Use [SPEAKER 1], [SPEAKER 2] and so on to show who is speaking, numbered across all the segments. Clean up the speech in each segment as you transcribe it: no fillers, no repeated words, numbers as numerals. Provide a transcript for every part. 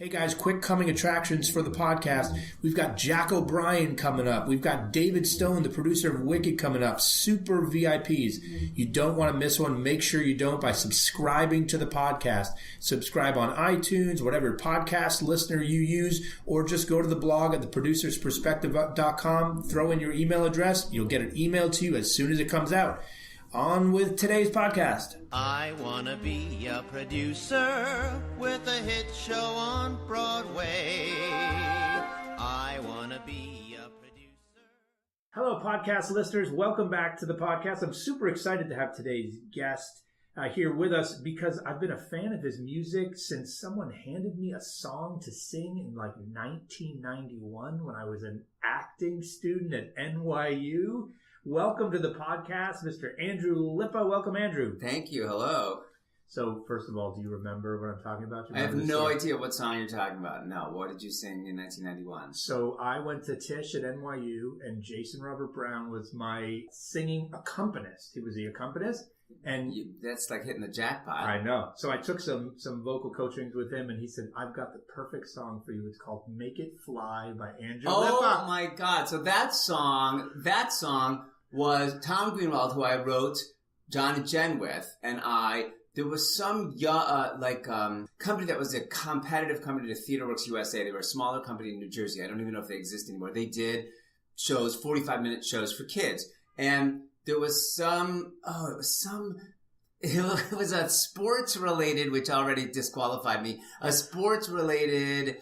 [SPEAKER 1] Hey guys, quick coming attractions for the podcast. We've got Jack O'Brien coming up. We've got David Stone, the producer of Wicked, coming up. Super VIPs. You don't want to miss one. Make sure you don't by subscribing to the podcast. Subscribe on iTunes, whatever podcast listener you use, or just go to the blog at theproducersperspective.com. Throw in your email address. You'll get it emailed to you as soon as it comes out. On with today's podcast.
[SPEAKER 2] I want to be a producer with a hit show on Broadway. I want to be a producer.
[SPEAKER 1] Hello, podcast listeners. Welcome back to the podcast. I'm super excited to have today's guest here with us because I've been a fan of his music since someone handed me a song to sing in like 1991 when I was an acting student at NYU. Welcome to the podcast, Mr. Andrew Lippa. Welcome, Andrew.
[SPEAKER 3] Thank you. Hello.
[SPEAKER 1] So, first of all, do you remember what I'm talking about?
[SPEAKER 3] I have no idea what song you're talking about. No. What did you sing in 1991?
[SPEAKER 1] So, I went to Tisch at NYU, and Jason Robert Brown was my singing accompanist. He was the accompanist. And
[SPEAKER 3] that's like hitting the jackpot.
[SPEAKER 1] I know. So I took some vocal coachings with him, and he said, I've got the perfect song for you. It's called Make It Fly by Andrew Lippa.
[SPEAKER 3] Oh, my God. So that song was Tom Greenwald, who I wrote John and Jen with, and there was some company that was a competitive company to TheaterWorks USA. They were a smaller company in New Jersey. I don't even know if they exist anymore. They did shows, 45-minute shows for kids. And there was it was a sports-related, which already disqualified me, a sports-related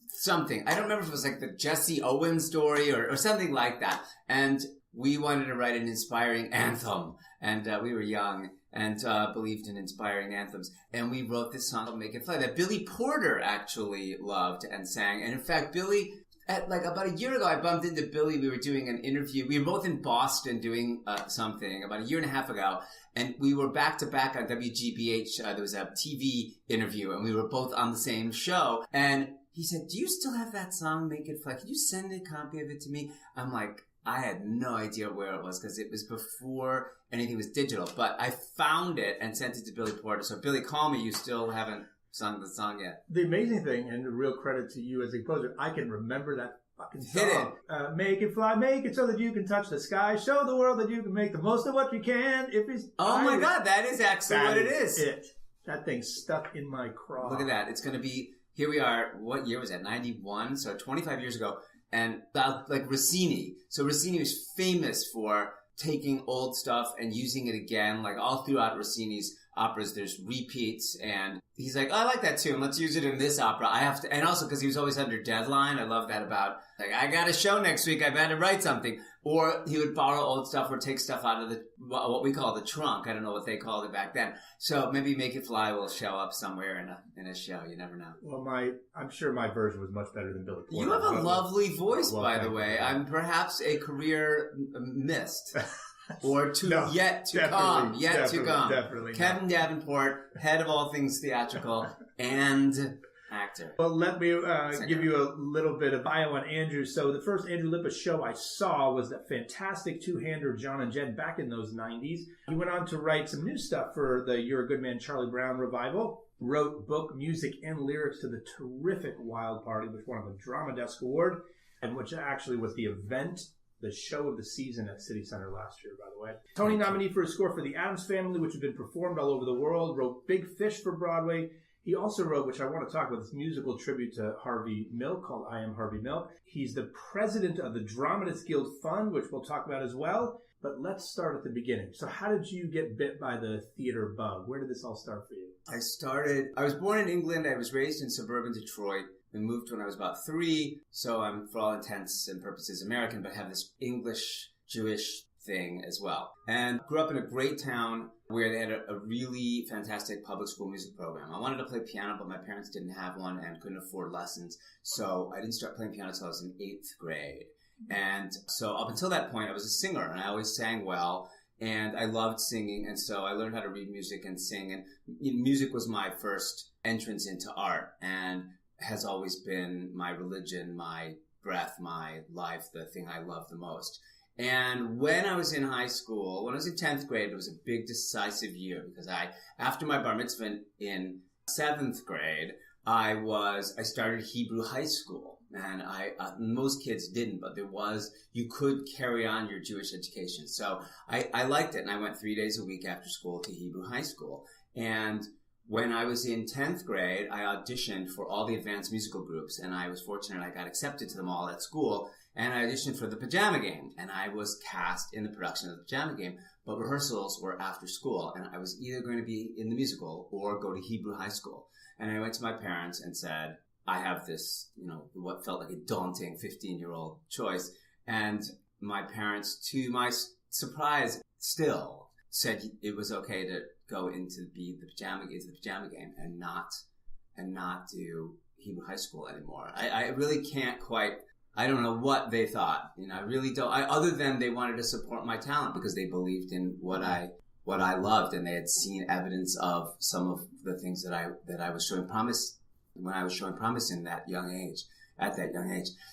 [SPEAKER 3] something. I don't remember if it was like the Jesse Owens story or something like that. And we wanted to write an inspiring anthem, and we were young and believed in inspiring anthems. And we wrote this song called Make It Fly that Billy Porter actually loved and sang. And in fact, Billy, about a year ago, I bumped into Billy. We were doing an interview. We were both in Boston doing something about a year and a half ago. And we were back to back on WGBH. There was a TV interview, and we were both on the same show. And he said, do you still have that song, Make It Fly? Could you send a copy of it to me? I'm like, I had no idea where it was because it was before anything was digital. But I found it and sent it to Billy Porter. So, Billy, call me. You still haven't sung the song yet.
[SPEAKER 1] The amazing thing, and the real credit to you as a composer, I can remember that fucking song. Hit it. Make it fly, make it so that you can touch the sky. Show the world that you can make the most of what you can.
[SPEAKER 3] Oh, my God. That is actually what it is.
[SPEAKER 1] That thing's stuck in my craw.
[SPEAKER 3] Look at that. It's going to be... Here we are. What year was that? 91? So 25 years ago. And like Rossini. So Rossini was famous for taking old stuff and using it again. Like all throughout Rossini's operas, there's repeats. And he's like, oh, I like that tune. Let's use it in this opera. I have to, and also because he was always under deadline. I love that about, like, I got a show next week. I better write something. Or he would borrow old stuff or take stuff out of what we call the trunk. I don't know what they called it back then. So maybe Make It Fly will show up somewhere in a show. You never know.
[SPEAKER 1] Well, I'm sure my version was much better than Billy Porter.
[SPEAKER 3] You have a lovely voice, by the way. I'm perhaps a career missed. Or yet to come.
[SPEAKER 1] Definitely
[SPEAKER 3] Kevin Davenport, head of all things theatrical and actor.
[SPEAKER 1] Well, let me give you a little bit of bio on Andrew. So the first Andrew Lippa show I saw was that fantastic two-hander John and Jen back in those 90s. He went on to write some new stuff for the You're a Good Man, Charlie Brown revival. Wrote book, music, and lyrics to the terrific Wild Party, which won him a Drama Desk Award, and which actually was the show of the season at City Center last year, by the way. Tony nominee for his score for the Addams Family, which has been performed all over the world. Wrote Big Fish for Broadway. He also wrote, which I want to talk about, this musical tribute to Harvey Milk called I Am Harvey Milk. He's the president of the Dramatists Guild Fund, which we'll talk about as well. But let's start at the beginning. So how did you get bit by the theater bug? Where did this all start for you?
[SPEAKER 3] I was born in England. I was raised in suburban Detroit. We moved when I was about 3. So I'm, for all intents and purposes, American, but have this English, Jewish thing as well. And grew up in a great town where they had a really fantastic public school music program. I wanted to play piano, but my parents didn't have one and couldn't afford lessons. So I didn't start playing piano until I was in 8th grade. And so up until that point, I was a singer, and I always sang well. And I loved singing, and so I learned how to read music and sing. And music was my first entrance into art, and has always been my religion, my breath, my life, the thing I love the most. And when I was in high school, when I was in 10th grade, it was a big decisive year because after my bar mitzvah in 7th grade, I started Hebrew high school, and most kids didn't, but you could carry on your Jewish education. So I liked it, and I went 3 days a week after school to Hebrew high school. And when I was in 10th grade, I auditioned for all the advanced musical groups, and I was fortunate I got accepted to them all at school, and I auditioned for the Pajama Game, and I was cast in the production of the Pajama Game, but rehearsals were after school, and I was either going to be in the musical or go to Hebrew high school. And I went to my parents and said, I have this, what felt like a daunting 15-year-old choice. And my parents, to my surprise, still said it was okay to go into the Pajama Game and not do Hebrew high school anymore. I really can't quite, I don't know what they thought. I really don't. Other than they wanted to support my talent because they believed in what I loved, and they had seen evidence of some of the things that I was showing promise when I was showing promise at that young age.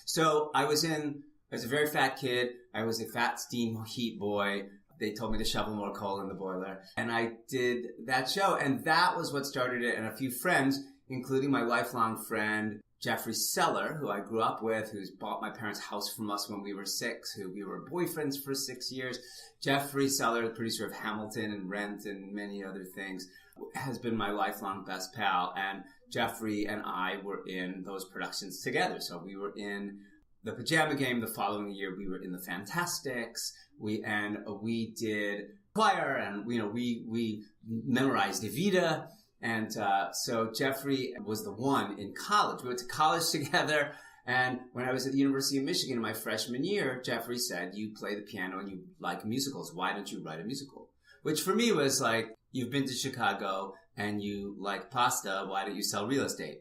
[SPEAKER 3] So I was a very fat kid. I was a fat steam heat boy. They told me to shovel more coal in the boiler. And I did that show. And that was what started it. And a few friends, including my lifelong friend, Jeffrey Seller, who I grew up with, who's bought my parents' house from us when we were 6, who we were boyfriends for 6 years. Jeffrey Seller, the producer of Hamilton and Rent and many other things, has been my lifelong best pal. And Jeffrey and I were in those productions together. So we were in the Pajama Game. The following year, we were in the Fantastics. We did choir, and we memorized Evita. And so Jeffrey was the one in college. We went to college together. And when I was at the University of Michigan in my freshman year, Jeffrey said, you play the piano and you like musicals. Why don't you write a musical? Which for me was like, you've been to Chicago and you like pasta. Why don't you sell real estate?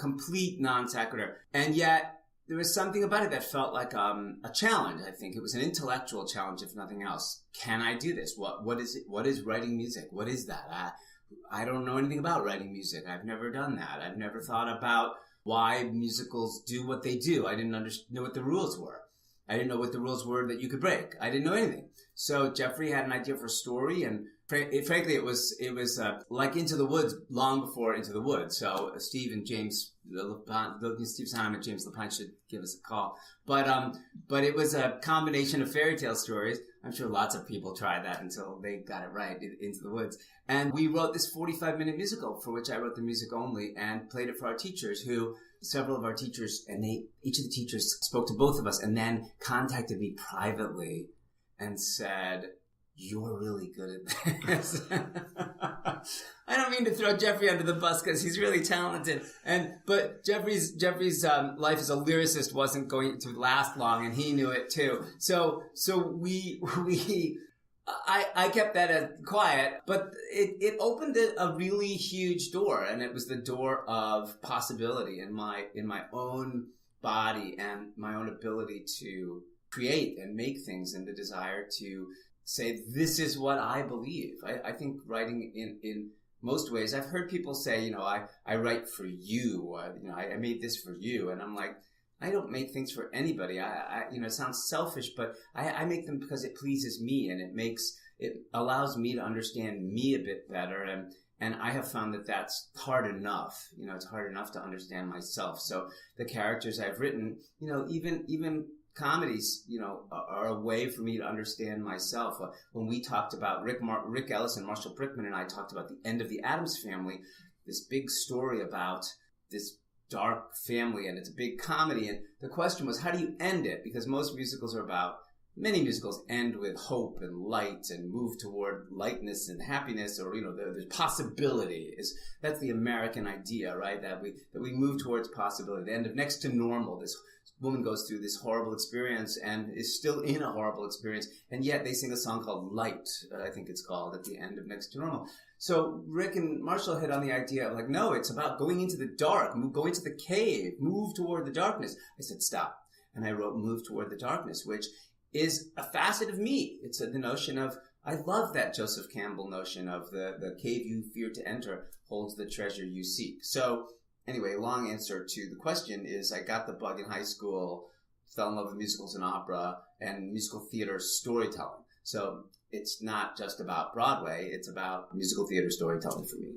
[SPEAKER 3] Complete non sequitur. And yet there was something about it that felt like a challenge. I think it was an intellectual challenge, if nothing else. Can I do this? What is it? What is writing music? What is that? I don't know anything about writing music. I've never done that. I've never thought about why musicals do what they do. I didn't know what the rules were. I didn't know what the rules were that you could break. I didn't know anything. So Jeffrey had an idea for a story, and frankly, it was like Into the Woods long before Into the Woods. So Steve and James Steve Sonham and James Lapine should give us a call. But it was a combination of fairy tale stories. I'm sure lots of people tried that until they got it right, Into the Woods. And we wrote this 45-minute musical for which I wrote the music only and played it for our teachers, several of our teachers, and each of the teachers spoke to both of us and then contacted me privately and said, you're really good at this. I don't mean to throw Jeffrey under the bus because he's really talented. But Jeffrey's life as a lyricist wasn't going to last long, and he knew it too. So I kept that quiet, but it opened a really huge door, and it was the door of possibility in my own body and my own ability to create and make things, and the desire to say, this is what I believe. I think writing in most ways, I've heard people say, I write for you, I made this for you. And I'm like, I don't make things for anybody. It sounds selfish, but I make them because it pleases me, and it allows me to understand me a bit better. And I have found that that's hard enough. It's hard enough to understand myself. So the characters I've written, even comedies, are a way for me to understand myself. When we talked about Rick Ellis and Marshall Brickman and I talked about the end of the Addams Family, this big story about this dark family, and it's a big comedy. And the question was, how do you end it? Because many musicals end with hope and light and move toward lightness and happiness, or there's possibility. That's the American idea, right? That we move towards possibility. The end of Next to Normal, this woman goes through this horrible experience and is still in a horrible experience, and yet they sing a song called Light, I think it's called, at the end of Next to Normal. So Rick and Marshall hit on the idea of no, it's about going into the dark, going to the cave, move toward the darkness. I said, stop. And I wrote Move Toward the Darkness, which is a facet of me. It's the notion of, I love that Joseph Campbell notion of the cave you fear to enter holds the treasure you seek. So anyway, long answer to the question is, I got the bug in high school, fell in love with musicals and opera and musical theater storytelling. So it's not just about Broadway, it's about musical theater storytelling for me.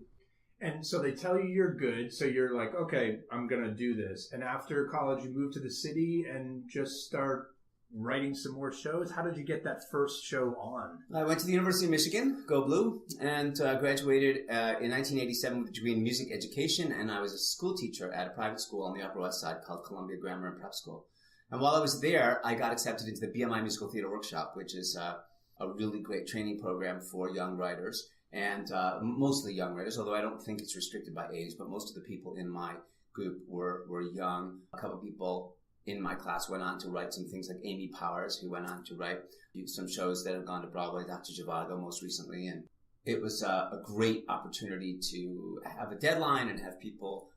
[SPEAKER 1] And so they tell you you're good, so you're like, okay, I'm going to do this. And after college, you move to the city and just start writing some more shows. How did you get that first show on?
[SPEAKER 3] I went to the University of Michigan, go Blue, and graduated in 1987 with a degree in music education, and I was a school teacher at a private school on the Upper West Side called Columbia Grammar and Prep School. And while I was there, I got accepted into the BMI Musical Theater Workshop, which is a really great training program for young writers, and mostly young writers, although I don't think it's restricted by age, but most of the people in my group were young. A couple of people in my class went on to write some things like Amy Powers, who went on to write some shows that have gone to Broadway, Dr. Zhivago most recently. And it was a great opportunity to have a deadline and have people,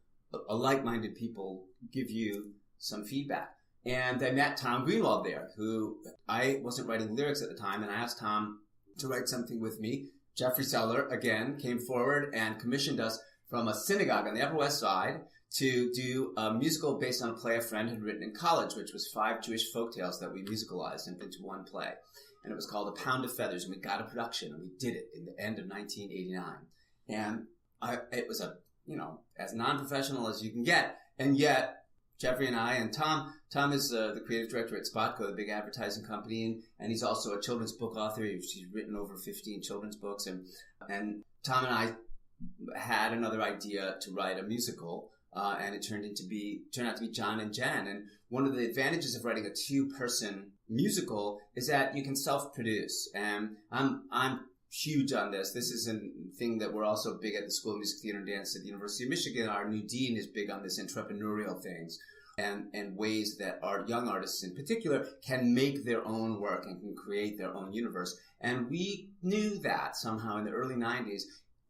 [SPEAKER 3] like-minded people, give you some feedback. And I met Tom Greenwald there, who I wasn't writing lyrics at the time, and I asked Tom to write something with me. Jeffrey Seller, again, came forward and commissioned us from a synagogue on the Upper West Side to do a musical based on a play a friend had written in college, which was 5 Jewish folktales that we musicalized into one play. And it was called A Pound of Feathers, and we got a production, and we did it in the end of 1989. And it was as non-professional as you can get, and yet Jeffrey and I, and Tom is the creative director at Spotco, the big advertising company, and he's also a children's book author. He's written over 15 children's books, and Tom and I had another idea to write a musical, and it turned out to be John and Jen. And one of the advantages of writing a 2-person musical is that you can self-produce, and I'm huge on this. This is a thing that we're also big at the School of Music, Theater, and Dance at the University of Michigan. Our new dean is big on this entrepreneurial things and ways that our young artists in particular can make their own work and can create their own universe. And we knew that somehow in the early 90s.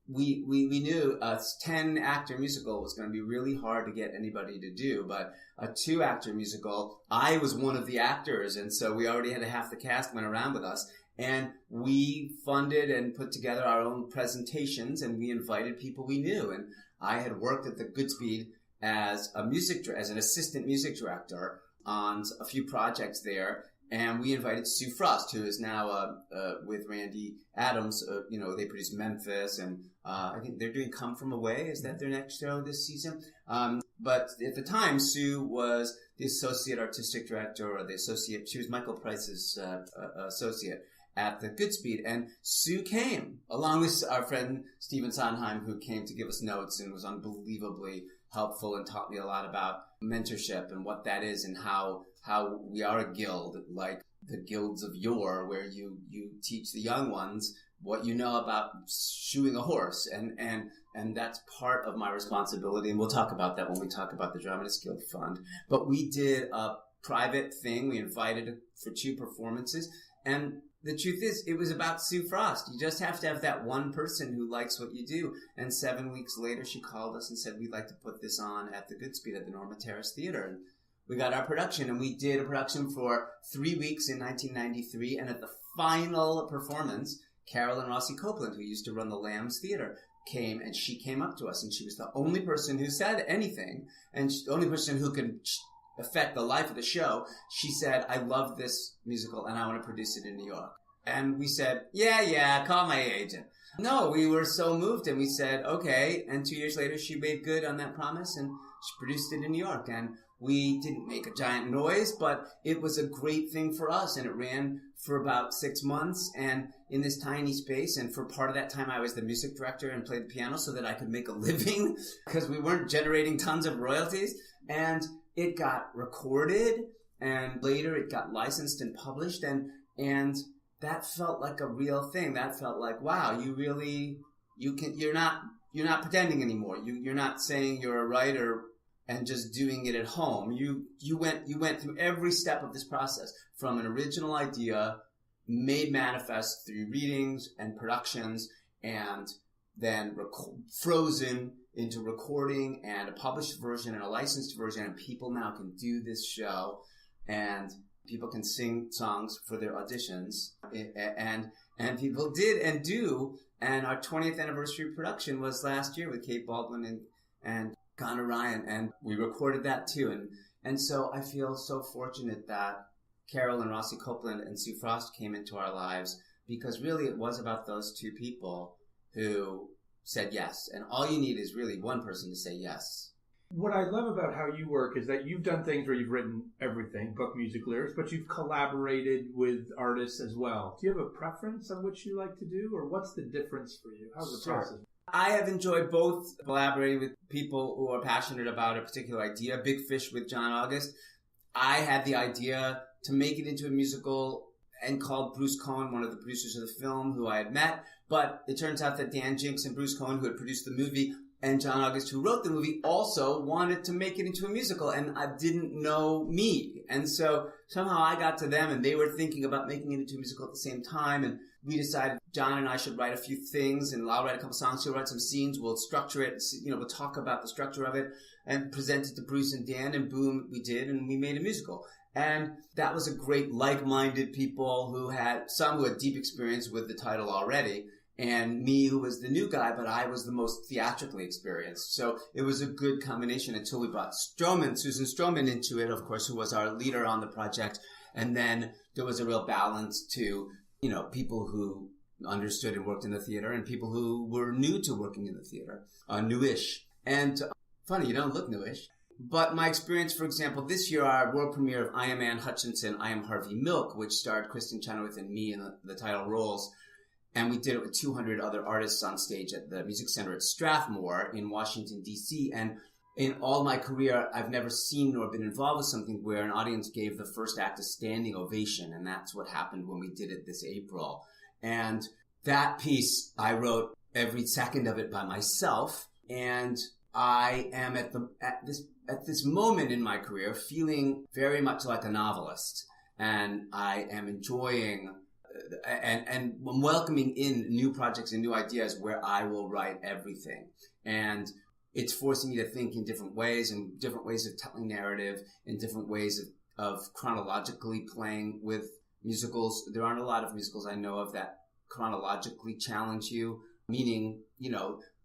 [SPEAKER 3] We knew a 10-actor musical was going to be really hard to get anybody to do, but a 2-actor musical, I was one of the actors, and so we already had half the cast went around with us. And we funded and put together our own presentations, and we invited people we knew. And I had worked at the Goodspeed as an assistant music director on a few projects there. And we invited Sue Frost, who is now with Randy Addams. They produce Memphis, and I think they're doing Come From Away. Is that their next show this season? But at the time, Sue was the associate artistic director, or she was Michael Price's associate at the Goodspeed, and Sue came along with our friend Stephen Sondheim, who came to give us notes and was unbelievably helpful and taught me a lot about mentorship and what that is, and how we are a guild like the guilds of yore, where you teach the young ones what you know about shoeing a horse, and that's part of my responsibility, and we'll talk about that when we talk about the Dramatists Guild Fund. But we did a private thing. We invited for 2 performances, and the truth is, it was about Sue Frost. You just have to have that one person who likes what you do. And 7 weeks later, she called us and said, we'd like to put this on at the Goodspeed at the Norma Terrace Theater. And we got our production, and we did a production for 3 weeks in 1993. And at the final performance, Carolyn Rossi Copeland, who used to run the Lambs Theater, came, and she came up to us, and she was the only person who said anything, and the only person who could affect the life of the show. She said, I love this musical and I want to produce it in New York. And we said, yeah, call my agent. No, we were so moved, and we said, okay. And 2 years later, she made good on that promise, and she produced it in New York. And we didn't make a giant noise, but it was a great thing for us, and it ran for about 6 months, and in this tiny space. And for part of that time, I was the music director and played the piano so that I could make a living, because we weren't generating tons of royalties. And it got recorded, and later it got licensed and published, and that felt like a real thing. That felt like, wow, you're not pretending anymore. You're not saying you're a writer and just doing it at home. You went through every step of this process, from an original idea made manifest through readings and productions, and then frozen into recording and a published version and a licensed version, and people now can do this show, and people can sing songs for their auditions, and people did and do. And our 20th anniversary production was last year with Kate Baldwin and Connor Ryan, and we recorded that too. And so I feel so fortunate that Carol and Rossi Copeland and Sue Frost came into our lives, because really it was about those 2 people who said yes. And all you need is really one person to say yes.
[SPEAKER 1] What I love about how you work is that you've done things where you've written everything, book, music, lyrics, but you've collaborated with artists as well. Do you have a preference on which you like to do, or what's the difference for you? How's the process?
[SPEAKER 3] I have enjoyed both collaborating with people who are passionate about a particular idea. Big Fish with John August. I had the idea to make it into a musical and called Bruce Cohen, one of the producers of the film, who I had met. But it turns out that Dan Jinks and Bruce Cohen, who had produced the movie, and John August, who wrote the movie, also wanted to make it into a musical, and I didn't know me. And so somehow I got to them, and they were thinking about making it into a musical at the same time, and we decided John and I should write a few things, and I'll write a couple songs, he'll write some scenes, we'll structure it, we'll talk about the structure of it, and present it to Bruce and Dan, and boom, we did, and we made a musical. And that was a great like-minded people who had deep experience with the title already, and me, who was the new guy, but I was the most theatrically experienced. So it was a good combination until we brought Susan Stroman into it, of course, who was our leader on the project. And then there was a real balance to, people who understood and worked in the theater and people who were new to working in the theater, newish. And funny, you don't look newish. But my experience, for example, this year, our world premiere of I Am Hutchinson, I Am Harvey Milk, which starred Kristen Chenoweth and me in the title roles. And we did it with 200 other artists on stage at the Music Center at Strathmore in Washington, D.C. And in all my career, I've never seen or been involved with something where an audience gave the first act a standing ovation. And that's what happened when we did it this April. And that piece, I wrote every second of it by myself. And I am at this moment in my career feeling very much like a novelist. And I am enjoying and welcoming in new projects and new ideas where I will write everything. And it's forcing me to think in different ways and different ways of telling narrative, in different ways of chronologically playing with musicals. There aren't a lot of musicals I know of that chronologically challenge you, meaning,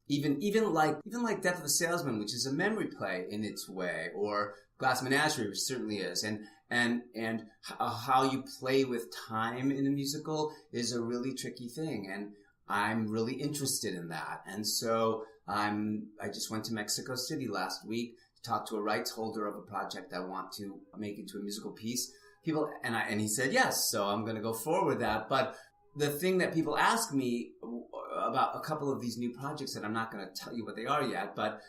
[SPEAKER 3] even like Death of a Salesman, which is a memory play in its way, or Glass Menagerie, which certainly is, and how you play with time in a musical is a really tricky thing, and I'm really interested in that. And so I just went to Mexico City last week to talk to a rights holder of a project I want to make into a musical piece. And he said yes, so I'm going to go forward with that. But the thing that people ask me about a couple of these new projects that I'm not going to tell you what they are yet, but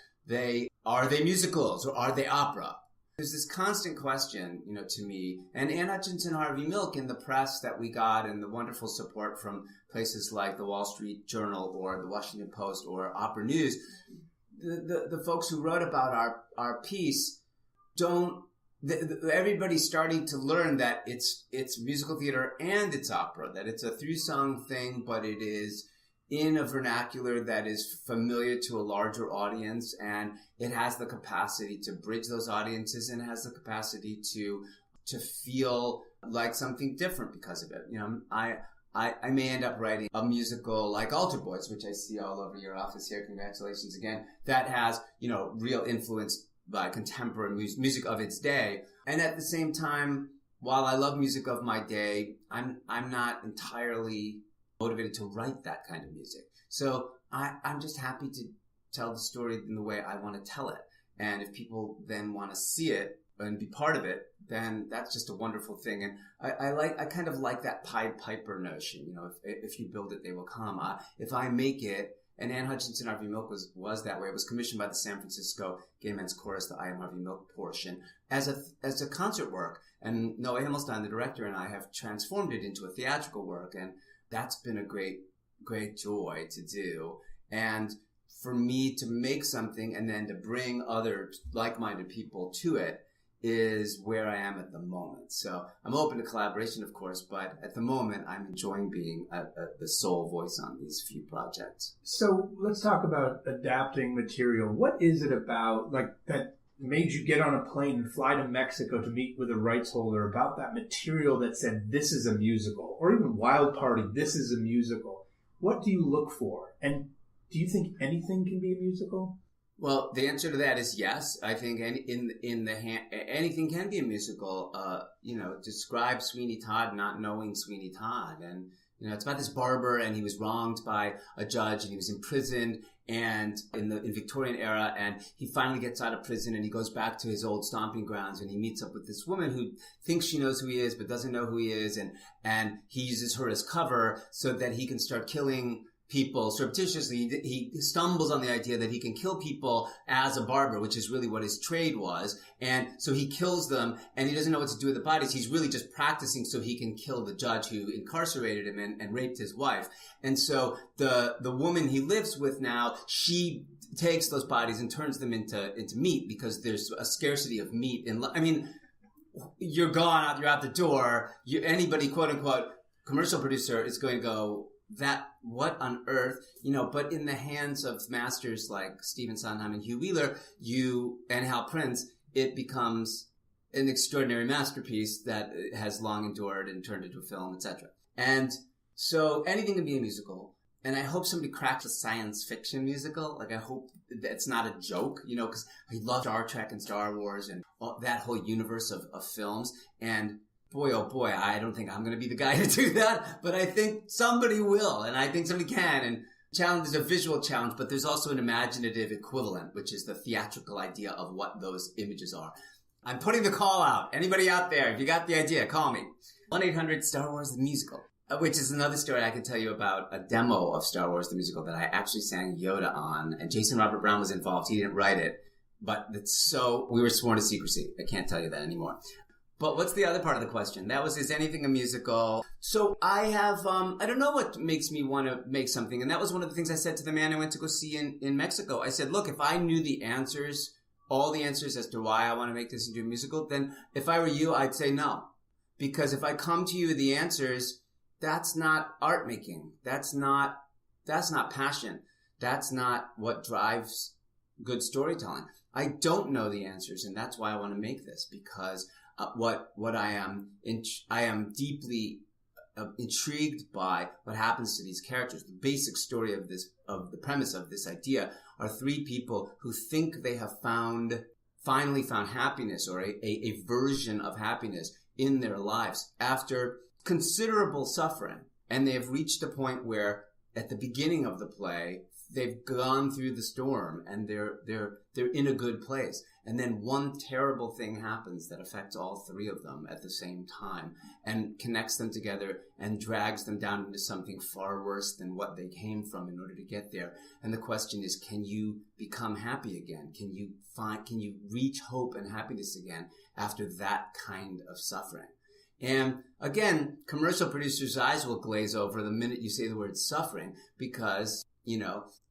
[SPEAKER 3] are they musicals or are they opera? There's this constant question, to me, and Anne Hutchinson, Harvey Milk, in the press that we got, and the wonderful support from places like the Wall Street Journal or the Washington Post or Opera News, the folks who wrote about our piece everybody's starting to learn that it's musical theater and it's opera, that it's a three-song thing, but it is in a vernacular that is familiar to a larger audience, and it has the capacity to bridge those audiences, and it has the capacity to feel like something different because of it. I may end up writing a musical like Altar Boys, which I see all over your office here. Congratulations again. That has, real influence by contemporary music of its day. And at the same time, while I love music of my day, I'm not entirely motivated to write that kind of music. So I'm just happy to tell the story in the way I want to tell it. And if people then want to see it and be part of it, then that's just a wonderful thing. And I kind of like that Pied Piper notion. If you build it, they will come. If I make it, and Anne Hutchinson, Harvey Milk was that way. It was commissioned by the San Francisco Gay Men's Chorus, the I Am Harvey Milk portion, as a concert work. And Noah Himmelstein, the director, and I have transformed it into a theatrical work. And that's been a great, great joy to do. And for me to make something and then to bring other like-minded people to it is where I am at the moment. So I'm open to collaboration, of course, but at the moment I'm enjoying being the sole voice on these few projects.
[SPEAKER 1] So let's talk about adapting material. What is it about that made you get on a plane and fly to Mexico to meet with a rights holder about that material that said this is a musical, or even Wild Party, this is a musical? What do you look for? And do you think anything can be a musical?
[SPEAKER 3] Well, the answer to that is yes. I think anything can be a musical. Describe Sweeney Todd not knowing Sweeney Todd. And, it's about this barber, and he was wronged by a judge, and he was imprisoned, and in Victorian era, and he finally gets out of prison and he goes back to his old stomping grounds, and he meets up with this woman who thinks she knows who he is but doesn't know who he is, and he uses her as cover so that he can start killing people surreptitiously. He stumbles on the idea that he can kill people as a barber, which is really what his trade was. And so he kills them, and he doesn't know what to do with the bodies. He's really just practicing so he can kill the judge who incarcerated him and raped his wife. And so the woman he lives with now, she takes those bodies and turns them into meat, because there's a scarcity of meat you're gone, you're out the door. Anybody, quote unquote, commercial producer is going to go, that, what on earth, but in the hands of masters like Stephen Sondheim and Hugh Wheeler, and Hal Prince, it becomes an extraordinary masterpiece that has long endured and turned into a film, etc. And so anything can be a musical. And I hope somebody cracks a science fiction musical. Like, I hope that's not a joke, because I love Star Trek and Star Wars and that whole universe of films. And boy, oh boy, I don't think I'm going to be the guy to do that, but I think somebody will, and I think somebody can. And challenge is a visual challenge, but there's also an imaginative equivalent, which is the theatrical idea of what those images are. I'm putting the call out. Anybody out there, if you got the idea, call me. 1-800-Star Wars the Musical, which is another story I can tell you about, a demo of Star Wars the Musical that I actually sang Yoda on, and Jason Robert Brown was involved. He didn't write it, but we were sworn to secrecy. I can't tell you that anymore. But what's the other part of the question? That was, is anything a musical? So I have, I don't know what makes me want to make something. And that was one of the things I said to the man I went to go see in Mexico. I said, look, if I knew the answers, all the answers as to why I want to make this into a musical, then if I were you, I'd say no. Because if I come to you with the answers, that's not art making. That's not passion. That's not what drives good storytelling. I don't know the answers, and that's why I want to make this, because what I am deeply intrigued by what happens to these characters. The basic story of the premise of this idea are three people who think they have finally found happiness, or a version of happiness in their lives after considerable suffering. And they have reached a point where at the beginning of the play, they've gone through the storm and they're in a good place. And then one terrible thing happens that affects all three of them at the same time and connects them together and drags them down into something far worse than what they came from in order to get there. And the question is, can you become happy again? Can you reach hope and happiness again after that kind of suffering? And again, commercial producers' eyes will glaze over the minute you say the word suffering, because,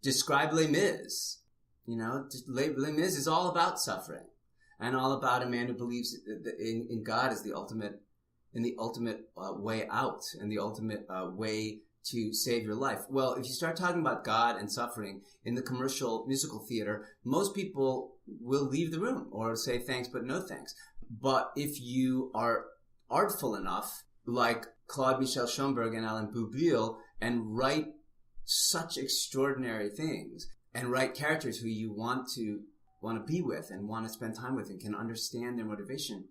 [SPEAKER 3] describe Les Mis. Les Mis is all about suffering, and all about a man who believes in God as the ultimate way out and the ultimate way to save your life. Well, if you start talking about God and suffering in the commercial musical theater, most people will leave the room or say thanks but no thanks. But if you are artful enough, like Claude Michel Schoenberg and Alain Boublil, and write such extraordinary things, and write characters who you want to be with and want to spend time with and can understand their motivation,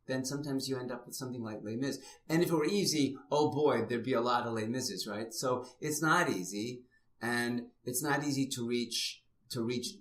[SPEAKER 3] then sometimes you end up with something like Les Mis. And if it were easy, oh boy, there'd be a lot of Les Mises, right? So it's not easy, and it's not easy to reach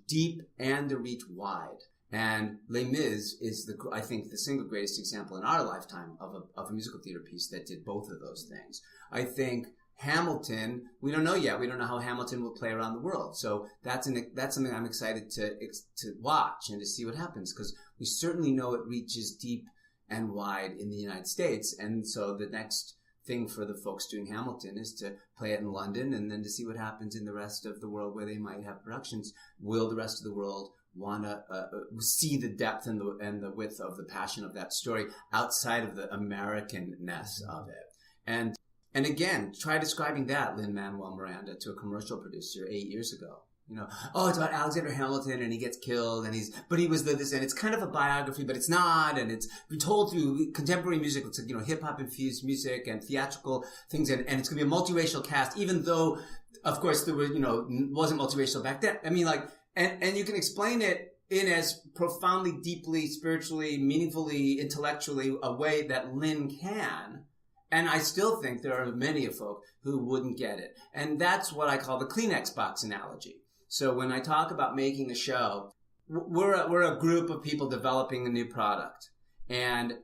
[SPEAKER 3] deep and to reach wide. And Les Mis is I think the single greatest example in our lifetime of a musical theater piece that did both of those things. I think Hamilton, we don't know yet. We don't know how Hamilton will play around the world. So that's something I'm excited to watch and to see what happens, because we certainly know it reaches deep and wide in the United States. And so the next thing for the folks doing Hamilton is to play it in London, and then to see what happens in the rest of the world where they might have productions. Will the rest of the world want to see the depth and the width of the passion of that story outside of the American-ness of it? And again, try describing that, Lin-Manuel Miranda, to a commercial producer 8 years ago. It's about Alexander Hamilton and he gets killed but he was this, and it's kind of a biography, but it's not, and it's told through contemporary music. It's hip-hop infused music and theatrical things, and it's going to be a multiracial cast, even though, of course, there were, wasn't multiracial back then. I mean, and you can explain it in as profoundly, deeply, spiritually, meaningfully, intellectually a way that Lin can. And I still think there are many folk who wouldn't get it. And that's what I call the Kleenex box analogy. So when I talk about making a show, we're a group of people developing a new product. And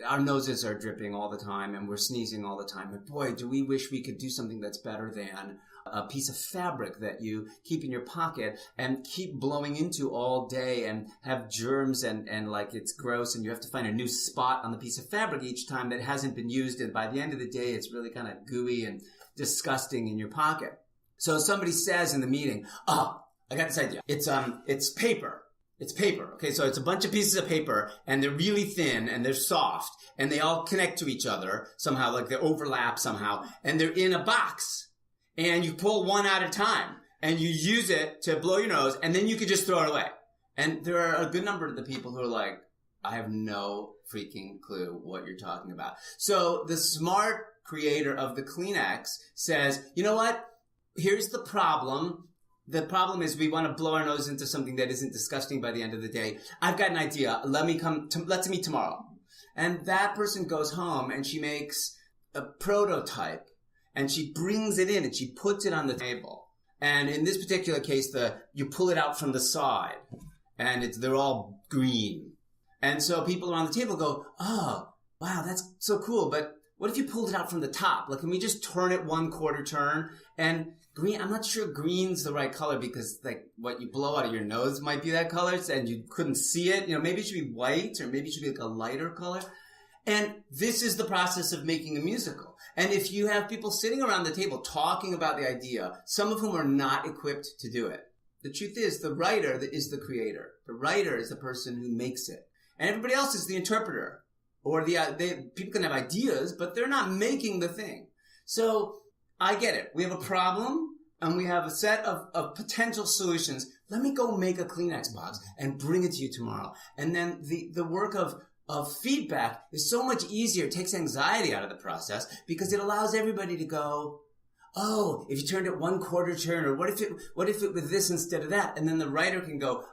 [SPEAKER 3] our noses are dripping all the time and we're sneezing all the time. And boy, do we wish we could do something that's better than a piece of fabric that you keep in your pocket and keep blowing into all day and have germs and like it's gross and you have to find a new spot on the piece of fabric each time that hasn't been used. And by the end of the day, it's really kind of gooey and disgusting in your pocket. So somebody says in the meeting, oh, I got this idea. It's paper. It's paper. Okay, so it's a bunch of pieces of paper and they're really thin and they're soft and they all connect to each other somehow, like they overlap somehow, and they're in a box and you pull one at a time and you use it to blow your nose and then you could just throw it away. And there are a good number of the people who are like, I have no freaking clue what you're talking about. So the smart creator of the Kleenex says, you know what? Here's the problem. The problem is we want to blow our nose into something that isn't disgusting by the end of the day. I've got an idea. Let's meet tomorrow. And that person goes home and she makes a prototype and she brings it in and she puts it on the table. And in this particular case, you pull it out from the side and they're all green. And so people around the table go, oh, wow, that's so cool. But what if you pulled it out from the top? Like, can we just turn it 1/4 turn? And green, I'm not sure green's the right color because like what you blow out of your nose might be that color and you couldn't see it. You know, maybe it should be white or maybe it should be like a lighter color. And this is the process of making a musical. And if you have people sitting around the table talking about the idea, some of whom are not equipped to do it. The truth is the writer is the creator. The writer is the person who makes it. And everybody else is the interpreter. Or people can have ideas, but they're not making the thing. So I get it. We have a problem and we have a set of potential solutions. Let me go make a Kleenex box and bring it to you tomorrow. And then the work of feedback is so much easier. It takes anxiety out of the process because it allows everybody to go, oh, if you turned it 1/4 turn, or what if it was this instead of that? And then the writer can go,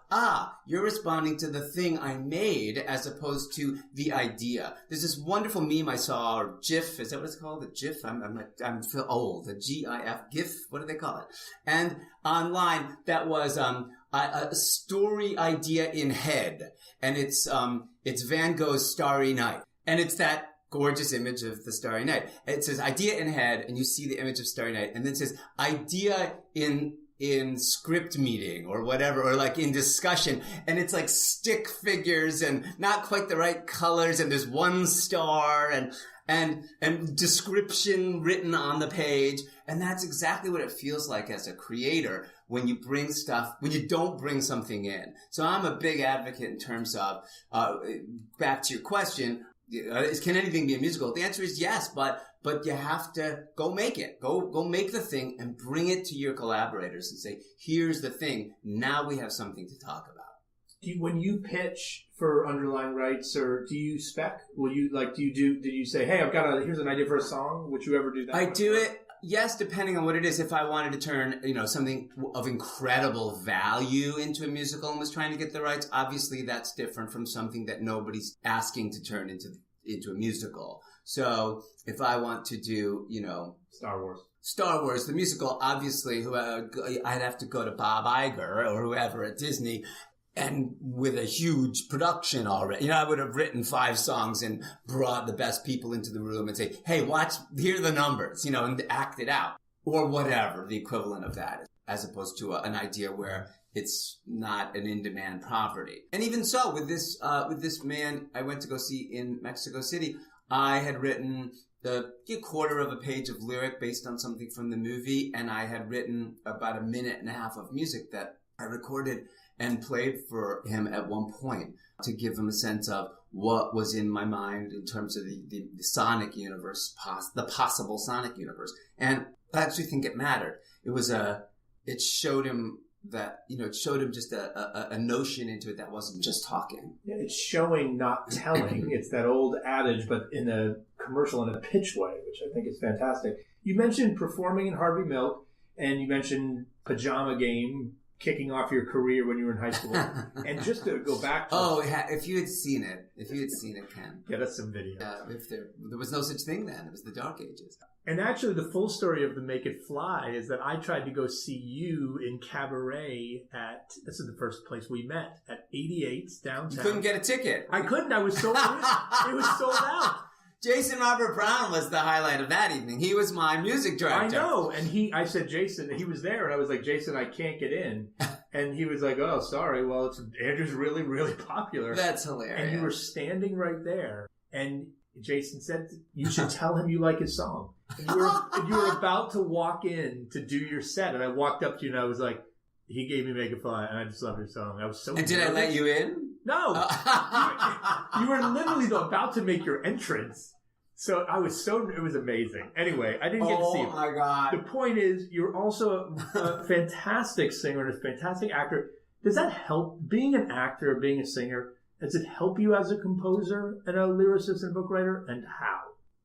[SPEAKER 3] you're responding to the thing I made as opposed to the idea. There's this wonderful meme I saw, or GIF, is that what it's called? The GIF? I'm feel old. The GIF, GIF, what do they call it? And online, that was a story idea in head. And it's Van Gogh's Starry Night. And it's that gorgeous image of the Starry Night. It says idea in head, and you see the image of Starry Night, and then it says idea in script meeting or whatever, or like in discussion, and it's like stick figures and not quite the right colors, and there's one star and description written on the page, and that's exactly what it feels like as a creator when you don't bring something in. So I'm a big advocate in terms of back to your question. Can anything be a musical? The answer is yes, but you have to go make it. Go make the thing and bring it to your collaborators and say, here's the thing. Now we have something to talk about.
[SPEAKER 1] When you pitch for underlying rights, or do you spec? Do you say, hey, here's an idea for a song? Would you ever do that?
[SPEAKER 3] I do it. Yes, depending on what it is. If I wanted to turn, something of incredible value into a musical and was trying to get the rights, obviously that's different from something that nobody's asking to turn into a musical. So if I want to do, Star Wars, the musical, obviously, I'd have to go to Bob Iger or whoever at Disney, and with a huge production already. I would have written 5 songs and brought the best people into the room and say, hey, here are the numbers, and act it out. Or whatever the equivalent of that, as opposed to an idea where it's not an in-demand property. And even so, with this man I went to go see in Mexico City, I had written the 1/4 of a page of lyric based on something from the movie, and I had written about 1.5 minutes of music that I recorded and played for him at one point to give him a sense of what was in my mind in terms of the sonic universe, the possible sonic universe. And I actually think it mattered. It showed him that, it showed him just a notion into it that wasn't just talking.
[SPEAKER 1] Yeah, it's showing, not telling. It's that old adage, but in a commercial, in a pitch way, which I think is fantastic. You mentioned performing in Harvey Milk, and you mentioned Pajama Game kicking off your career when you were in high school. And just to go back to
[SPEAKER 3] if you had seen it, Ken.
[SPEAKER 1] Get us some video.
[SPEAKER 3] If there was no such thing then. It was the Dark Ages.
[SPEAKER 1] And actually, the full story of the Make It Fly is that I tried to go see you in Cabaret this is the first place we met, at 88's downtown.
[SPEAKER 3] You couldn't get a ticket.
[SPEAKER 1] I couldn't. I was sold out. It was sold out.
[SPEAKER 3] Jason Robert Brown was the highlight of that evening. He was my music director.
[SPEAKER 1] I know. And I said, Jason, he was there, and I was like, Jason, I can't get in. And he was like, oh, sorry. Well, Andrew's really, really popular.
[SPEAKER 3] That's hilarious.
[SPEAKER 1] And you were standing right there, and Jason said, you should tell him you like his song. And you were about to walk in to do your set, and I walked up to you, and I was like, he gave me Make It Fly, and I just love your song. I was so
[SPEAKER 3] And did I let you in?
[SPEAKER 1] No. You were literally about to make your entrance. So it was amazing. Anyway, I didn't get to see it.
[SPEAKER 3] Oh my God.
[SPEAKER 1] The point is, you're also a fantastic singer and a fantastic actor. Does that help? Being an actor, being a singer, does it help you as a composer and a lyricist and book writer? And how?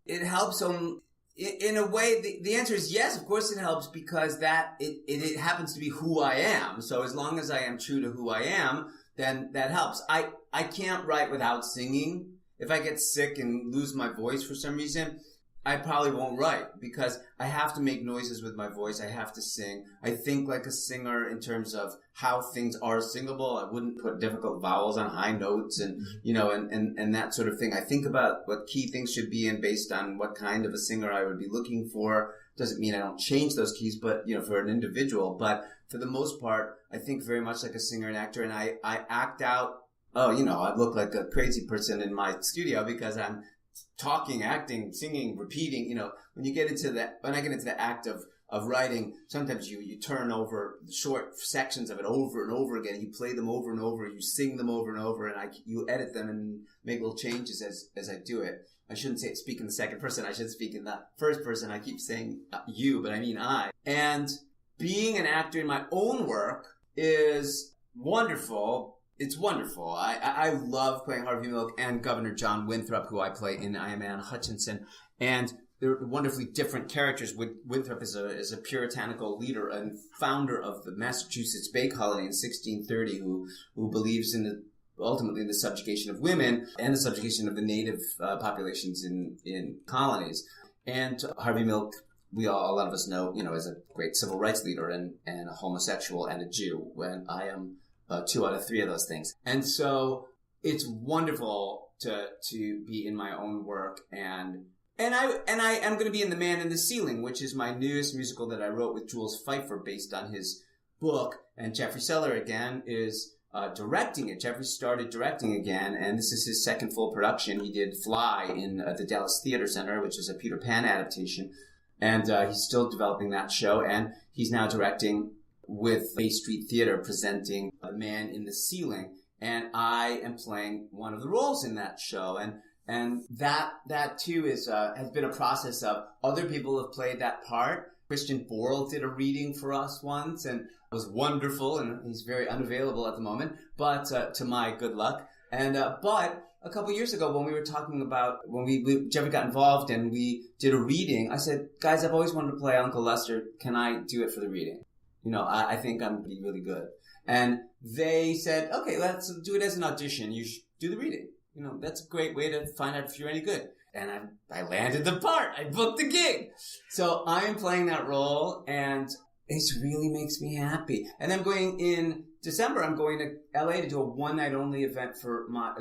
[SPEAKER 3] It helps in a way. The answer is yes, of course it helps, because it happens to be who I am. So as long as I am true to who I am, then that helps. I can't write without singing. If I get sick and lose my voice for some reason, I probably won't write, because I have to make noises with my voice. I have to sing. I think like a singer in terms of how things are singable. I wouldn't put difficult vowels on high notes and, and that sort of thing. I think about what key things should be in based on what kind of a singer I would be looking for. Doesn't mean I don't change those keys, but, for an individual. But for the most part, I think very much like a singer and actor, and I act out. I look like a crazy person in my studio because I'm talking, acting, singing, repeating. When I get into the act of writing, sometimes you turn over short sections of it over and over again. You play them over and over. You sing them over and over, and you edit them and make little changes as I do it. I shouldn't speak in the second person. I should speak in the first person. I keep saying you, but I mean I. And being an actor in my own work is wonderful. It's wonderful. I love playing Harvey Milk and Governor John Winthrop, who I play in I Am Anne Hutchinson. And they're wonderfully different characters. Winthrop is a puritanical leader and founder of the Massachusetts Bay Colony in 1630, who believes ultimately in the subjugation of women and the subjugation of the native populations in colonies. And Harvey Milk, a lot of us know, is a great civil rights leader and a homosexual and a Jew. When I am 2 out of 3 of those things. And so it's wonderful to be in my own work, and I am going to be in The Man in the Ceiling, which is my newest musical that I wrote with Jules Pfeiffer based on his book, and Jeffrey Seller again is directing it. Jeffrey started directing again, and this is his second full production. He did Fly in the Dallas Theater Center, which is a Peter Pan adaptation, and he's still developing that show, and he's now directing with Bay Street Theater presenting A Man in the Ceiling, and I am playing one of the roles in that show, and that too has been a process of other people have played that part. Christian Borle did a reading for us once, and it was wonderful, and he's very unavailable at the moment, but to my good luck. And but a couple years ago, when we were talking about when Jeffrey got involved and we did a reading, I said, guys, I've always wanted to play Uncle Lester. Can I do it for the reading? I think I'm going to be really good. And they said, okay, let's do it as an audition. You should do the reading. That's a great way to find out if you're any good. And I landed the part. I booked the gig. So I'm playing that role, and it really makes me happy. And then in December, I'm going to LA to do a one-night only event for my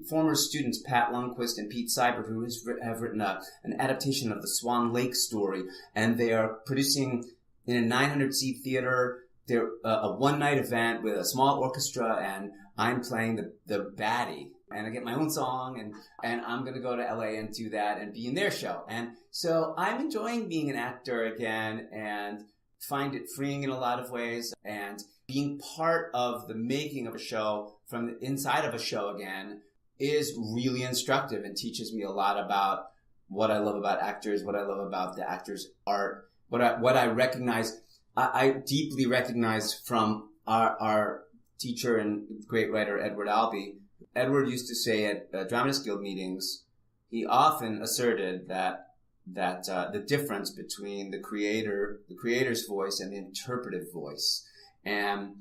[SPEAKER 3] former students, Pat Lundquist and Pete Seibert, who have written an adaptation of the Swan Lake story. And they are producing in a 900-seat theater. They're a one-night event with a small orchestra, and I'm playing the baddie. And I get my own song, and I'm going to go to LA and do that and be in their show. And so I'm enjoying being an actor again and find it freeing in a lot of ways. And being part of the making of a show from the inside of a show again is really instructive and teaches me a lot about what I love about actors, what I love about the actor's art. What I recognize, I deeply recognize from our teacher and great writer, Edward Albee. Edward used to say at Dramatists Guild meetings, he often asserted that the difference between the creator's voice and the interpretive voice. And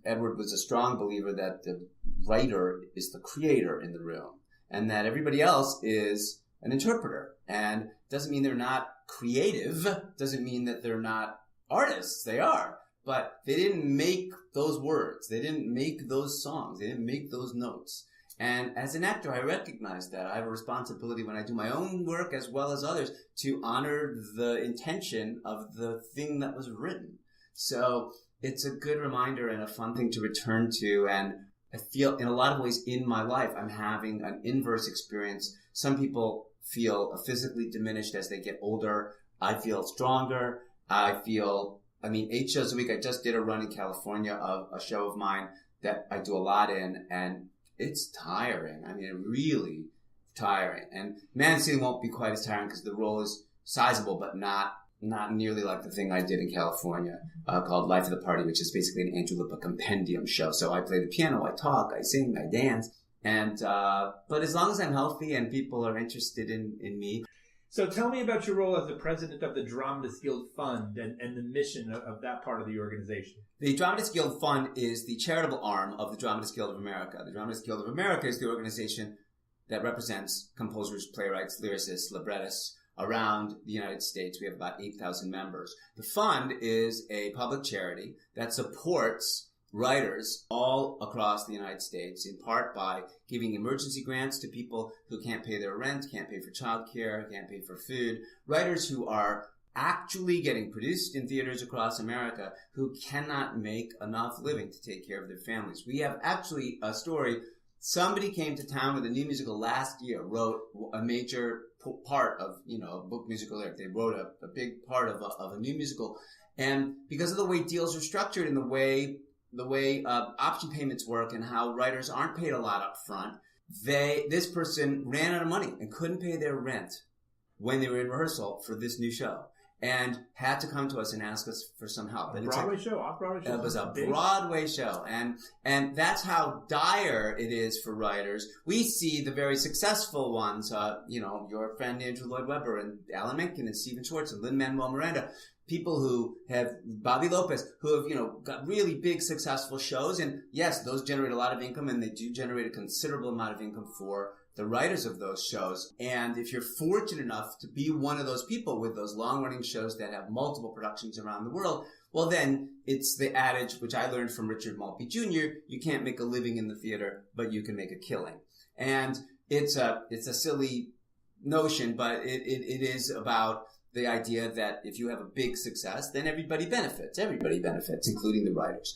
[SPEAKER 3] Edward was a strong believer that the writer is the creator in the room and that everybody else is an interpreter. And doesn't mean they're not creative, doesn't mean that they're not artists. They are. But they didn't make those words. They didn't make those songs. They didn't make those notes. And as an actor, I recognize that. I have a responsibility when I do my own work as well as others to honor the intention of the thing that was written. So it's a good reminder and a fun thing to return to. And I feel in a lot of ways in my life, I'm having an inverse experience. Some people feel physically diminished as they get older. I feel stronger. 8 shows a week. I just did a run in California of a show of mine that I do a lot in, and it's tiring. Really tiring. And Man City won't be quite as tiring because the role is sizable, but not nearly like the thing I did in California called Life of the Party, which is basically an Andrew Lippa compendium show. So I play the piano, I talk, I sing, I dance. And but as long as I'm healthy and people are interested in me.
[SPEAKER 1] So tell me about your role as the president of the Dramatists Guild Fund and the mission of that part of the organization.
[SPEAKER 3] The Dramatists Guild Fund is the charitable arm of the Dramatists Guild of America. The Dramatists Guild of America is the organization that represents composers, playwrights, lyricists, librettists around the United States. We have about 8,000 members. The fund is a public charity that supports writers all across the United States, in part by giving emergency grants to people who can't pay their rent, can't pay for childcare, can't pay for food. Writers who are actually getting produced in theaters across America who cannot make enough living to take care of their families. We have actually a story. Somebody came to town with a new musical last year, wrote a major part of, a book musical lyric. They wrote a big part of a new musical. And because of the way deals are structured and the way option payments work and how writers aren't paid a lot up front, this person ran out of money and couldn't pay their rent when they were in rehearsal for this new show and had to come to us and ask us for some help.
[SPEAKER 1] Off Broadway show?
[SPEAKER 3] It was a Broadway show. And that's how dire it is for writers. We see the very successful ones, your friend Andrew Lloyd Webber and Alan Menken and Stephen Schwartz and Lin-Manuel Miranda, people who have, Bobby Lopez, who have, got really big successful shows. And yes, those generate a lot of income and they do generate a considerable amount of income for the writers of those shows. And if you're fortunate enough to be one of those people with those long-running shows that have multiple productions around the world, well, then it's the adage, which I learned from Richard Maltby Jr., you can't make a living in the theater, but you can make a killing. And it's a silly notion, but it is about the idea that if you have a big success, then everybody benefits. Everybody benefits, including the writers.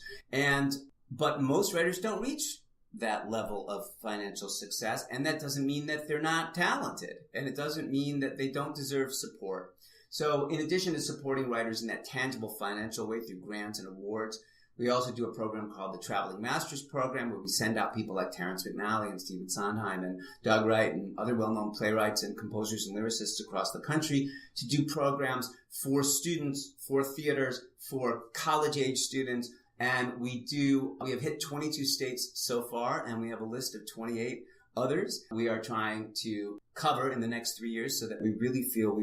[SPEAKER 3] But most writers don't reach that level of financial success, and that doesn't mean that they're not talented, and it doesn't mean that they don't deserve support. So in addition to supporting writers in that tangible financial way through grants and awards, we also do a program called the Traveling Masters Program, where we send out people like Terrence McNally and Stephen Sondheim and Doug Wright and other well-known playwrights and composers and lyricists across the country to do programs for students, for theaters, for college-age students. And we have hit 22 states so far, and we have a list of 28 others we are trying to cover in the next 3 years so that we really feel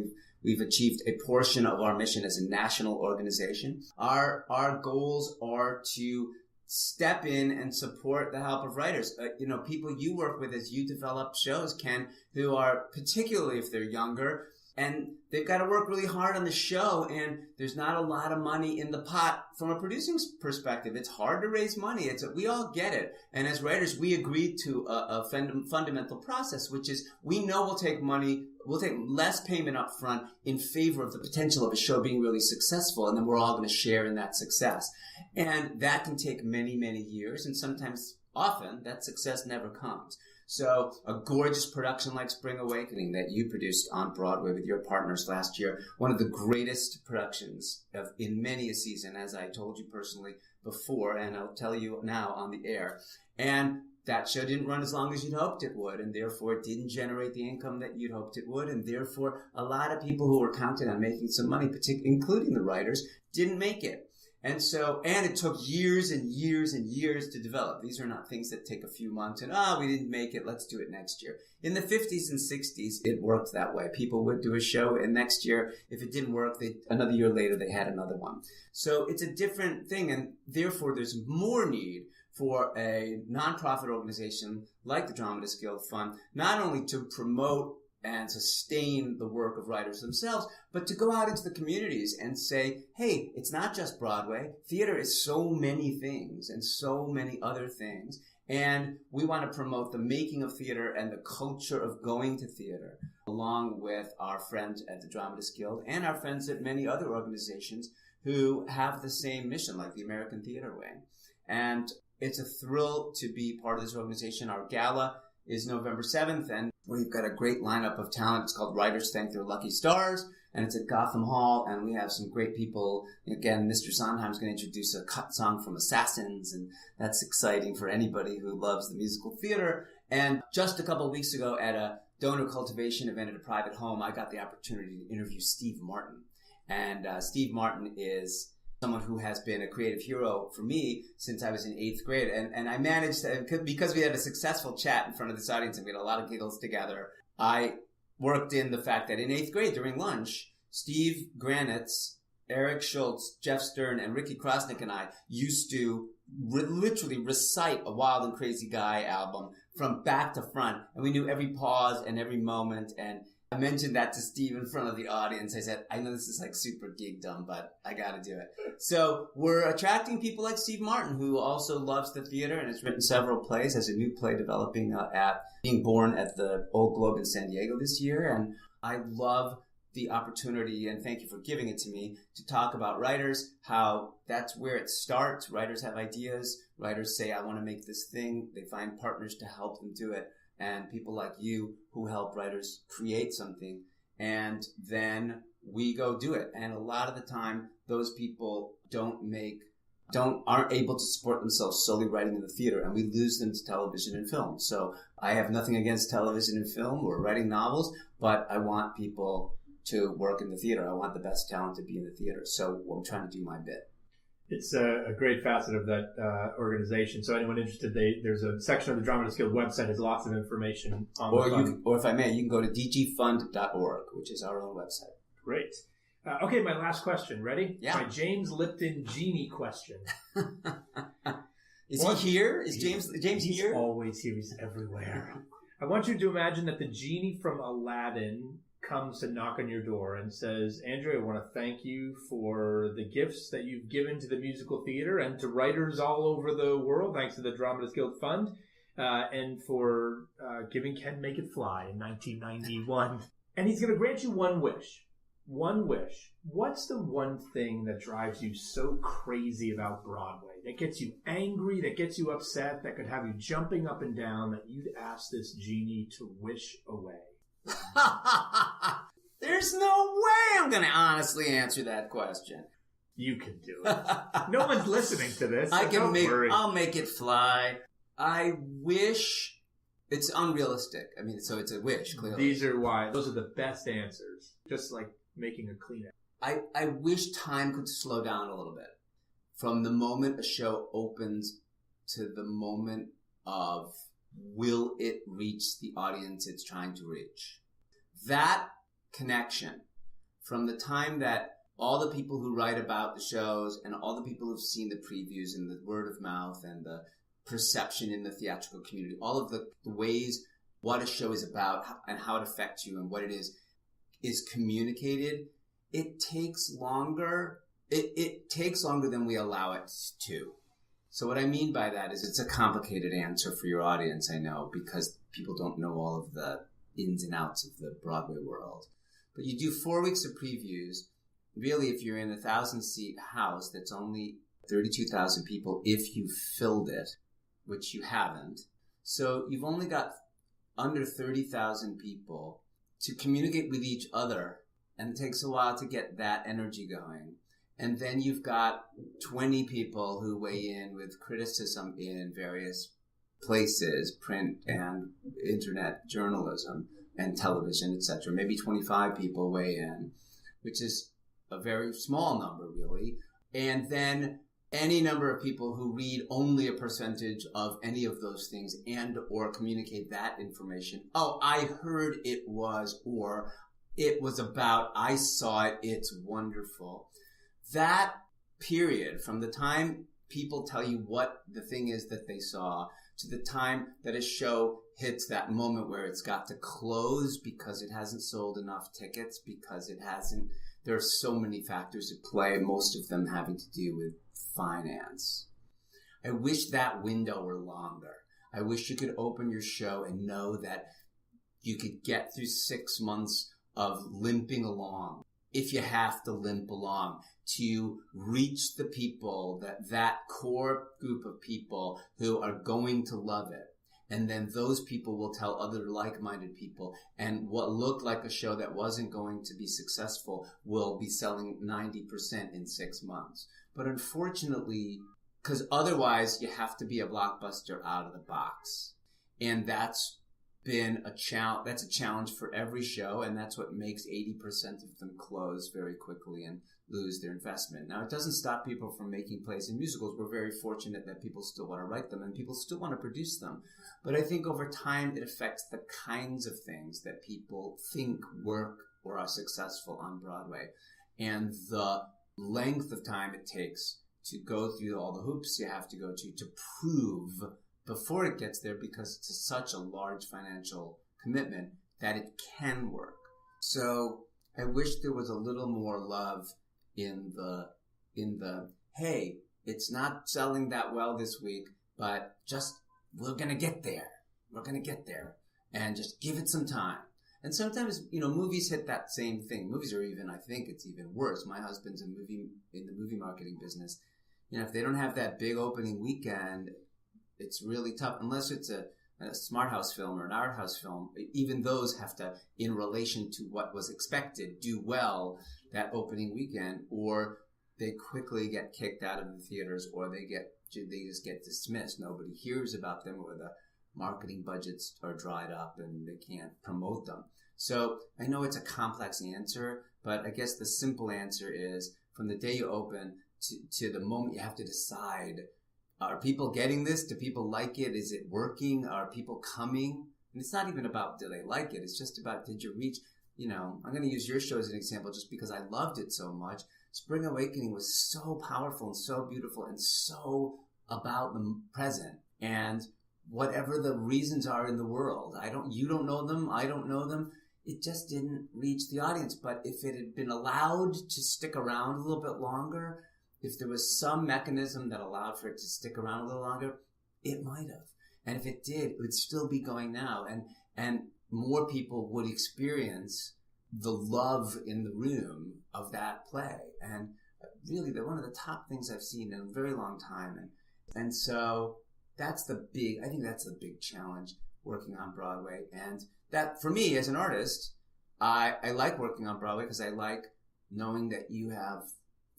[SPEAKER 3] we've achieved a portion of our mission as a national organization. Our goals are to step in and support the help of writers. People you work with as you develop shows, Ken, who are, particularly if they're younger, and they've got to work really hard on the show, and there's not a lot of money in the pot from a producing perspective. It's hard to raise money. We all get it. And as writers, we agreed to a fundamental process, which is we know we'll take less payment up front in favor of the potential of a show being really successful, and then we're all going to share in that success. And that can take many, many years, and often, that success never comes. So a gorgeous production like Spring Awakening that you produced on Broadway with your partners last year, one of the greatest productions in many a season, as I told you personally before, and I'll tell you now on the air. And that show didn't run as long as you'd hoped it would, and therefore it didn't generate the income that you'd hoped it would, and therefore a lot of people who were counting on making some money, including the writers, didn't make it. And it took years and years and years to develop. These are not things that take a few months and, we didn't make it, let's do it next year. In the 50s and 60s, it worked that way. People would do a show, and next year, if it didn't work, another year later, they had another one. So it's a different thing, and therefore there's more need for a nonprofit organization like the Dramatist Guild Fund, not only to promote and sustain the work of writers themselves, but to go out into the communities and say, hey, it's not just Broadway. Theater is so many things and so many other things. And we want to promote the making of theater and the culture of going to theater, along with our friends at the Dramatist Guild and our friends at many other organizations who have the same mission, like the American Theater Wing. And it's a thrill to be part of this organization. Our gala is November 7th, and we've got a great lineup of talent. It's called Writers Thank Their Lucky Stars, and it's at Gotham Hall, and we have some great people. Again, Mr. Sondheim's going to introduce a cut song from Assassins, and that's exciting for anybody who loves the musical theater. And just a couple of weeks ago at a donor cultivation event at a private home, I got the opportunity to interview Steve Martin. And Steve Martin is someone who has been a creative hero for me since I was in 8th grade. And I managed to, because we had a successful chat in front of this audience and we had a lot of giggles together, I worked in the fact that in 8th grade during lunch, Steve Granitz, Eric Schultz, Jeff Stern, and Ricky Krosnick and I used to literally recite a Wild and Crazy Guy album from back to front. And we knew every pause and every moment. And I mentioned that to Steve in front of the audience. I said, I know this is like super geekdom, but I got to do it. So we're attracting people like Steve Martin, who also loves the theater and has written several plays, has a new play developing being born at the Old Globe in San Diego this year. And I love the opportunity, and thank you for giving it to me, to talk about writers, how that's where it starts. Writers have ideas. Writers say, I want to make this thing. They find partners to help them do it. And people like you who help writers create something, and then we go do it. And a lot of the time, those people aren't able to support themselves solely writing in the theater, and we lose them to television and film. So I have nothing against television and film or writing novels, but I want people to work in the theater. I want the best talent to be in the theater. So I'm trying to do my bit.
[SPEAKER 1] It's a great facet of that organization. So anyone interested, there's a section of the Dramatist Guild website has lots of information on the fund.
[SPEAKER 3] Or if I may, you can go to dgfund.org, which is our own website.
[SPEAKER 1] Great. Okay, my last question. Ready?
[SPEAKER 3] Yeah.
[SPEAKER 1] My James Lipton genie question.
[SPEAKER 3] Is he here? Is James
[SPEAKER 1] He's
[SPEAKER 3] here?
[SPEAKER 1] Always here. He's everywhere. I want you to imagine that the genie from Aladdin comes to knock on your door and says, Andrew, I want to thank you for the gifts that you've given to the musical theater and to writers all over the world, thanks to the Dramatist Guild Fund, and for giving Ken Make It Fly in 1991. And he's going to grant you one wish. One wish. What's the one thing that drives you so crazy about Broadway, that gets you angry, that gets you upset, that could have you jumping up and down, that you'd ask this genie to wish away?
[SPEAKER 3] There's no way I'm going to honestly answer that question.
[SPEAKER 1] You can do it. No one's listening to this. So
[SPEAKER 3] I'll make it fly. I wish it's unrealistic. I mean, so it's a wish, clearly.
[SPEAKER 1] Those are the best answers. Just like making a Kleenex.
[SPEAKER 3] I wish time could slow down a little bit. From the moment a show opens to the moment of will it reach the audience it's trying to reach? That connection from the time that all the people who write about the shows and all the people who've seen the previews and the word of mouth and the perception in the theatrical community, all of the ways what a show is about and how it affects you and what it is communicated, it takes longer. It takes longer than we allow it to. So what I mean by that is it's a complicated answer for your audience, I know, because people don't know all of the ins and outs of the Broadway world. But you do 4 weeks of previews. Really, if you're in a 1,000-seat house that's only 32,000 people, if you filled it, which you haven't. So you've only got under 30,000 people to communicate with each other, and it takes a while to get that energy going. And then you've got 20 people who weigh in with criticism in various places, print and internet journalism and television, etc. Maybe 25 people weigh in, which is a very small number, really. And then any number of people who read only a percentage of any of those things and or communicate that information. Oh, I heard it was, or it was about, I saw it, it's wonderful. That period, from the time people tell you what the thing is that they saw to the time that a show hits that moment where it's got to close because it hasn't sold enough tickets, because it hasn't, there are so many factors at play, most of them having to do with finance. I wish that window were longer. I wish you could open your show and know that you could get through 6 months of limping along, if you have to limp along, to reach the people, that core group of people who are going to love it. And then those people will tell other like-minded people, and what looked like a show that wasn't going to be successful will be selling 90% in 6 months. But unfortunately, because otherwise you have to be a blockbuster out of the box. And that's been a challenge. That's a challenge for every show, and that's what makes 80% of them close very quickly and lose their investment. Now, it doesn't stop people from making plays and musicals. We're very fortunate that people still want to write them and people still want to produce them. But I think over time it affects the kinds of things that people think work or are successful on Broadway, and the length of time it takes to go through all the hoops you have to go to prove before it gets there, because it's such a large financial commitment, that it can work. So I wish there was a little more love in the hey, it's not selling that well this week, but just we're going to get there. We're going to get there, and just give it some time. And sometimes, movies hit that same thing. Movies are even, I think it's even worse. My husband's in the movie marketing business. If they don't have that big opening weekend, it's really tough, unless it's a smart house film or an art house film. Even those have to, in relation to what was expected, do well that opening weekend, or they quickly get kicked out of the theaters, or they just get dismissed. Nobody hears about them, or the marketing budgets are dried up and they can't promote them. So I know it's a complex answer, but I guess the simple answer is, from the day you open to the moment you have to decide, are people getting this? Do people like it? Is it working? Are people coming? And it's not even about do they like it. It's just about, did you reach, I'm going to use your show as an example just because I loved it so much. Spring Awakening was so powerful and so beautiful and so about the present. And whatever the reasons are in the world, you don't know them, I don't know them. It just didn't reach the audience. But if it had been allowed to stick around a little bit longer, if there was some mechanism that allowed for it to stick around a little longer, it might have. And if it did, it would still be going now. And more people would experience the love in the room of that play. And really, they're one of the top things I've seen in a very long time. And so I think that's the big challenge working on Broadway. And that, for me as an artist, I like working on Broadway because I like knowing that you have,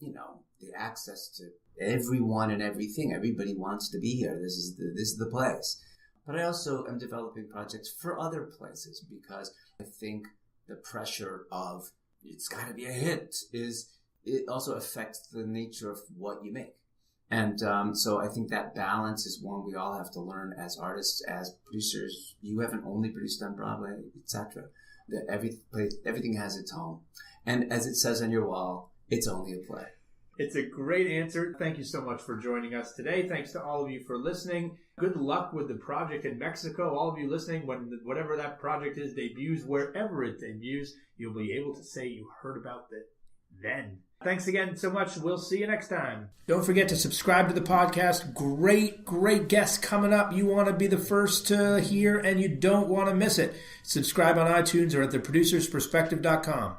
[SPEAKER 3] the access to everyone and everything. Everybody wants to be here. This is the place. But I also am developing projects for other places, because I think the pressure of it's got to be a hit it also affects the nature of what you make. And so I think that balance is one we all have to learn as artists, as producers. You haven't only produced on Broadway, etc. Everything has its home. And as it says on your wall, it's only a play.
[SPEAKER 1] It's a great answer. Thank you so much for joining us today. Thanks to all of you for listening. Good luck with the project in Mexico. All of you listening, whatever that project is debuts, wherever it debuts, you'll be able to say you heard about it then. Thanks again so much. We'll see you next time. Don't forget to subscribe to the podcast. Great guests coming up. You want to be the first to hear, and you don't want to miss it. Subscribe on iTunes or at theproducersperspective.com.